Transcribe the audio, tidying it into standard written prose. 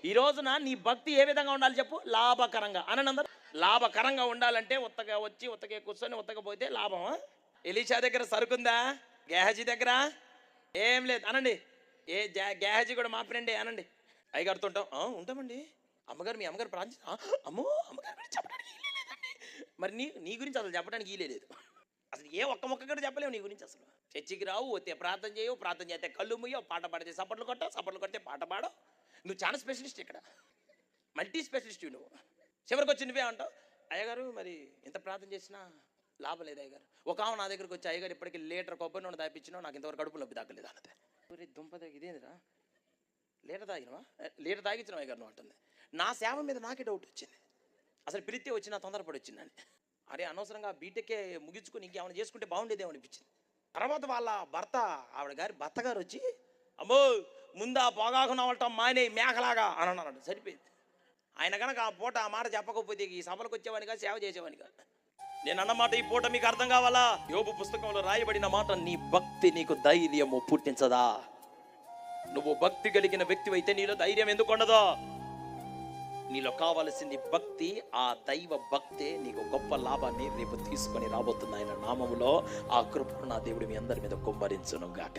ఈ రోజున నీ భక్తి ఏ విధంగా ఉండాలి చెప్పు? లాభకరంగా అనందరూ. లాభకరంగా ఉండాలంటే ఉత్తగా వచ్చి ఉత్తగా కూర్చొని ఉత్తగా పోతే లాభమా? ఎలీషా దగ్గర సరుకుందా? గేహజీ దగ్గర ఏం లేదు అనండి. గేహజీ కూడా మా ఫ్రెండే అనండి. అయ్యగారితో ఉంటామండి. అమ్మగారు, మీ అమ్మగారు ప్రార్థన. అమ్మో, అమ్మగారు గురించి చెప్పడానికి లేదండి. మరి నీ గురించి అసలు చెప్పడానికి లేదు. అసలు ఏ ఒక్క మొక్క కూడా చెప్పలేవు నీ గురించి. అసలు చర్చికి రావు, వస్తే ప్రార్థన చేయవు, ప్రార్థన చేస్తే కళ్ళు ముయ్యవు, పాట పాడితే సపట్లు కొట్టవు, సపట్లు కొడితే పాట పాడవు. నువ్వు చాలా స్పెషలిస్ట్, ఇక్కడ మల్టీ స్పెషలిస్ట్ నువ్వు. చివరికి వచ్చి నువ్వే అంటావు, అయ్యగారు మరి ఎంత ప్రార్థన చేసినా లాభం లేదు అయ్యగారు. ఒక ఆమె నా దగ్గరకు వచ్చి, అయ్యగారు ఇప్పటికీ లీటర్ కొబ్బరి నూనె దాపించినావు, నాకు ఇంతవరకు కడుపు నొప్పి తగ్గలేదు అన్నది. దుంప ఇదేందిరా, లీటర్ తాగినవా? లీటర్ తాగించినావు అయ్యగారు నువ్వు అంటుంది. నా సేవ మీద నాకే డౌట్ వచ్చింది. అసలు పిలితే వచ్చి నా తొందరపడి వచ్చిందని. అరే అనవసరంగా బీటెక్కే ముగించుకొని ఇంకేమైనా చేసుకుంటే బాగుండేదేమో అనిపించింది. తర్వాత వాళ్ళ భర్త, ఆవిడ గారి భర్త గారు వచ్చి, అమ్మో ముందా పొగాకు నవ్వటం మానే మేకలాగా అని అన్నాడు. సరిపోయింది. ఆయన కనుక ఆ పూట ఆ మాట చెప్పకపోతే ఈ సభలకు వచ్చేవానిగా, సేవ చేసేవానిగా. నేను అన్నమాట ఈ పూట మీకు అర్థం కావాలా? యోబు పుస్తకంలో రాయబడిన మాట, నీ భక్తి నీకు ధైర్యము పుట్టించదా? నువ్వు భక్తి కలిగిన వ్యక్తి అయితే నీలో ధైర్యం ఎందుకు ఉండదో? నీలో కావలసింది భక్తి. ఆ దైవ భక్తే నీకు గొప్ప లాభాన్ని రేపు తీసుకొని రాబోతుంది ఆయన నామములో. ఆ కృపను నా దేవుడు మీ అందరి మీద కుమ్మరించును గాక.